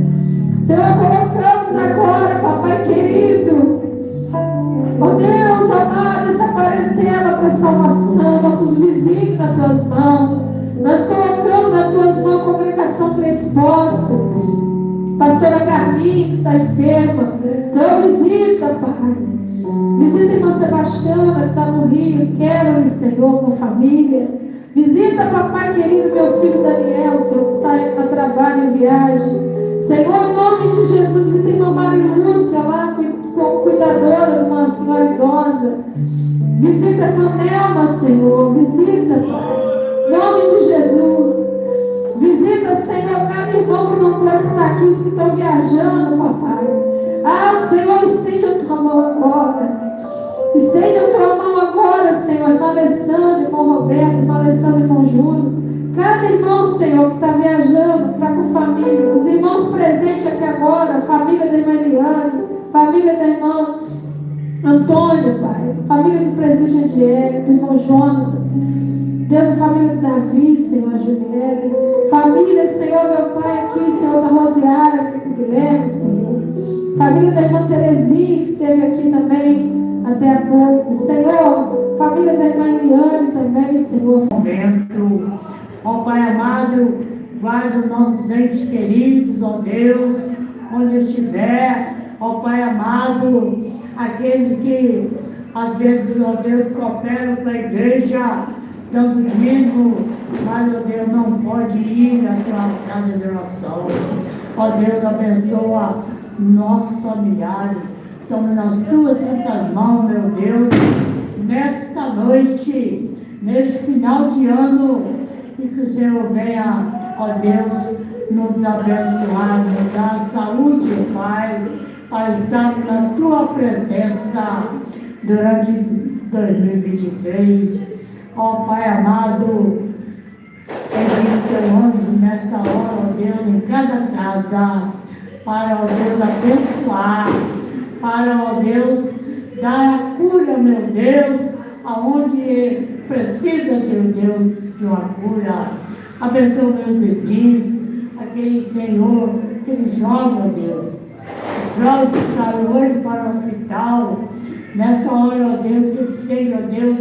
Senhor, colocamos agora, Papai querido, ó Deus amado, essa parentela para salvação, nossos vizinhos nas Tuas mãos. Nós colocamos nas Tuas mãos a congregação Três Poços, pastora Carminha que está enferma. Senhor, visita, Pai. Visita a irmã Sebastiana que está no Rio. Quero-lhe, Senhor, com família. Visita, Papai querido, meu filho Daniel, Senhor, que está indo para trabalho em viagem. Senhor, em nome de Jesus, visita a irmã Marilúcia lá, como cuidadora de uma senhora idosa. Visita a irmã Nelma, Senhor. Visita, Pai. Em nome de Jesus. Visita, Senhor, cada irmão que não pode estar aqui, os que estão viajando, Papai. Ah, Senhor, estende a Tua mão agora. Estende a Tua mão agora, Senhor. Irmão Alessandro, irmão Roberto, irmão Alessandro, irmão Júnior. Cada irmão, Senhor, que está viajando, que está com família. Os irmãos presentes aqui agora, família da irmã Eliane, família da irmã Antônia, Pai. Família do presidente Adiel, do irmão Jonathan. Deus, a família do Davi, Senhor, a Juliele. Família, Senhor, meu Pai, aqui, Senhor, da Rosiara, Guilherme, Senhor. Família da irmã Terezinha, que esteve aqui também até há pouco. Senhor, família da irmã Eliane também, Senhor. Momento, ó Pai amado, guarda os nossos entes queridos, ó Deus, onde estiver, ó Pai amado, aqueles que às vezes, ó Deus, cooperam com a igreja, dando dízimo, mas, ó Deus, não pode ir à Tua casa de oração. Ó Deus, abençoa nossos familiares. Toma nas Tuas santas mãos, meu Deus, nesta noite, neste final de ano, e que o Senhor venha, ó Deus, nos abençoar, nos dar saúde, Pai, para estarmos na Tua presença durante 2023. Ó Pai amado, envia o Teu anjo nesta hora, ó Deus, em cada casa, para, ó Deus, abençoar, para, ó Deus, dar a cura, meu Deus, aonde precisa, meu Deus, de uma cura. Abençoa meus vizinhos, aquele Senhor que eles jogam, Deus. Cláudio saiu hoje para o hospital. Nesta hora, ó Deus, que esteja, ó Deus,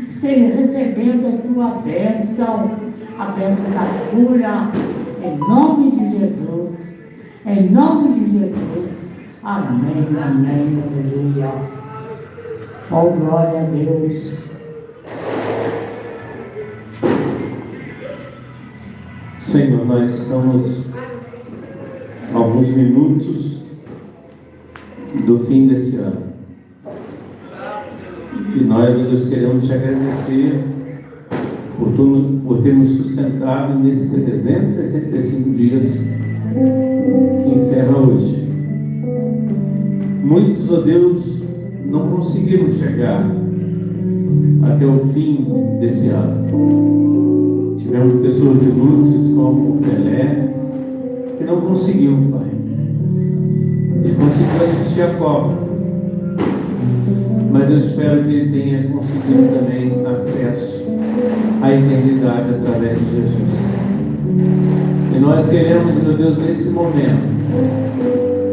esteja recebendo a Tua bênção, a bênção da cura, em nome de Jesus. Em nome de Jesus. Amém, amém, aleluia. Oh, glória a Deus. Senhor, nós estamos a alguns minutos do fim desse ano. E nós, Deus, queremos Te agradecer por ter nos sustentado nesses 365 dias que encerra hoje. Muitos, ó Deus, não conseguiram chegar até o fim desse ano. Tivemos pessoas ilustres como o Pelé, que não conseguiu, Pai. Ele conseguiu assistir a Copa, mas eu espero que ele tenha conseguido também acesso à eternidade através de Jesus. E nós queremos, meu Deus, nesse momento,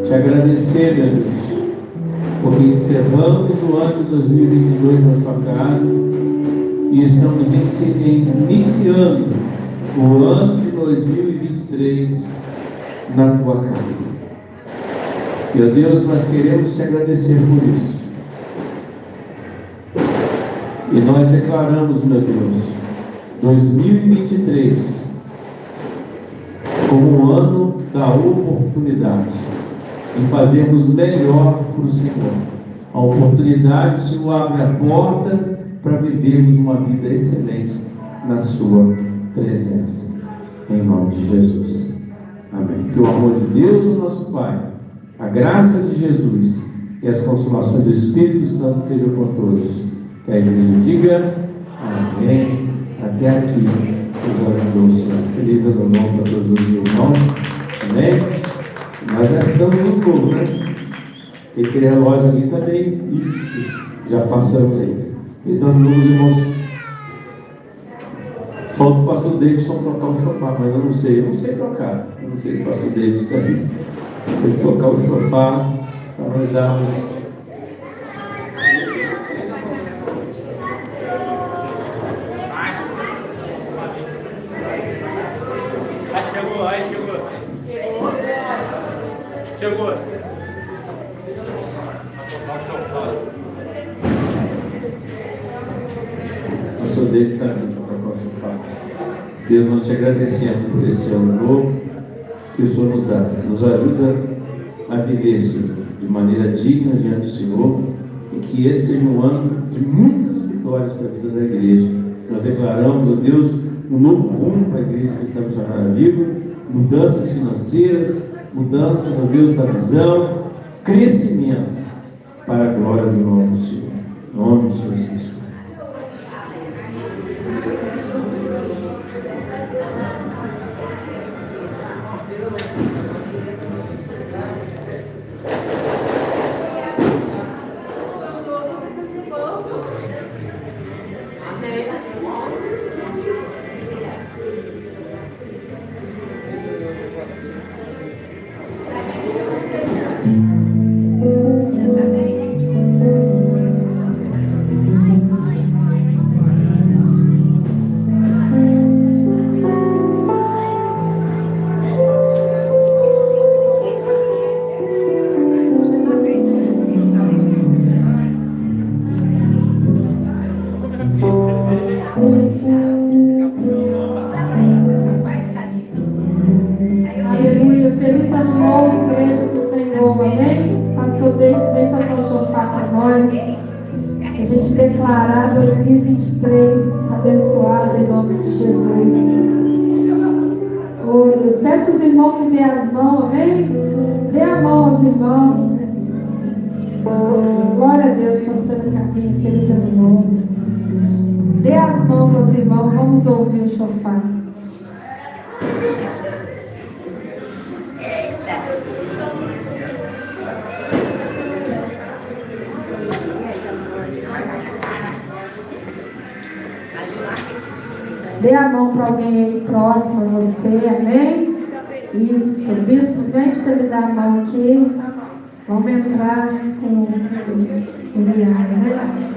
Te agradecer, meu Deus, porque encerramos o ano de 2022 na Sua casa e estamos iniciando o ano de 2023 na Tua casa. Meu Deus, nós queremos te agradecer por isso. E nós declaramos, meu Deus, 2023 como um ano da oportunidade de fazermos melhor para o Senhor. A oportunidade, o Senhor abre a porta para vivermos uma vida excelente na sua presença. Em nome de Jesus. Amém. Que o amor de Deus, o nosso Pai, a graça de Jesus e as consolações do Espírito Santo sejam com todos. Que a igreja diga amém. Até aqui. Deus ajudou o Senhor. Feliz ano novo para todos os irmãos. Amém. Nós já estamos no novo, né? E aquele relógio ali também. Isso. Já passamos aí. Feliz ano novo, irmãos. Falta o pastor Davidson tocar o chofar, mas eu não sei tocar. Eu não sei se o pastor Davidson está aí. Ele tocar o chofar para nós darmos. Chegou. O pastor David está vindo para tocar o chofar. Deus, nós te agradecemos por esse ano novo que o Senhor nos dá. Nos ajuda a viver, Senhor, de maneira digna diante do Senhor, e que esse seja um ano de muitas vitórias para a vida da igreja. Nós declaramos, ó Deus, um novo rumo para a igreja cristã missionária viva, mudanças financeiras, mudanças, ó Deus, da visão, crescimento para a glória do nome do Senhor. Em nome de Jesus. Aleluia. Feliz ano novo, igreja do Senhor. Amém? Pastor Deus, vem tocar o chofar para nós. A gente declarar 2023 abençoado em nome de Jesus. Oh Deus, peça os irmãos que dê as mãos, amém? Dê a mão aos irmãos. Glória a Deus, pastor no caminho. Feliz ano novo. Dê as mãos aos irmãos, vamos ouvir o chofar. Dê a mão para alguém aí próximo a você, amém? Isso, bispo, vem para você me dar a mão aqui. Vamos entrar com o guiado, né?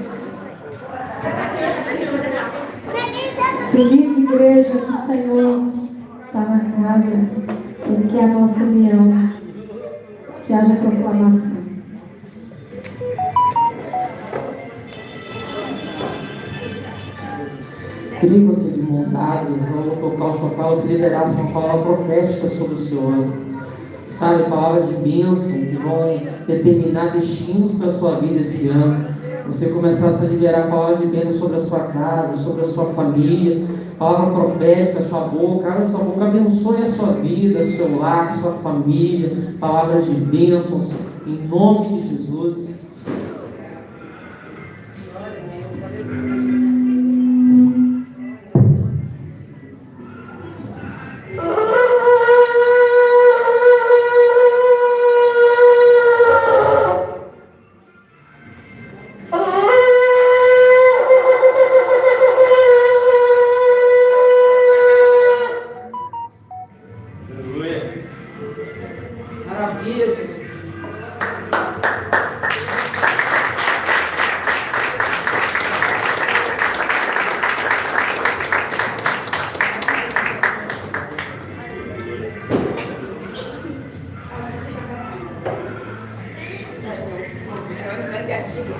Se liga, igreja, que o Senhor está na casa. Ele quer a nossa união. Que haja proclamação. Queria que você, de mão dadas, ao tocar o chofar, você liberasse uma palavra profética sobre o seu ano. Sabe, palavras de bênção que vão determinar destinos para a sua vida esse ano. Você começasse a liberar palavras de bênção sobre a sua casa, sobre a sua família, palavra profética, a sua boca. Abre a sua boca, abençoe a sua vida, o seu lar, a sua família. Palavras de bênçãos, em nome de Jesus. Aleluia. 2023 Maravilha, Jesus. minha filha.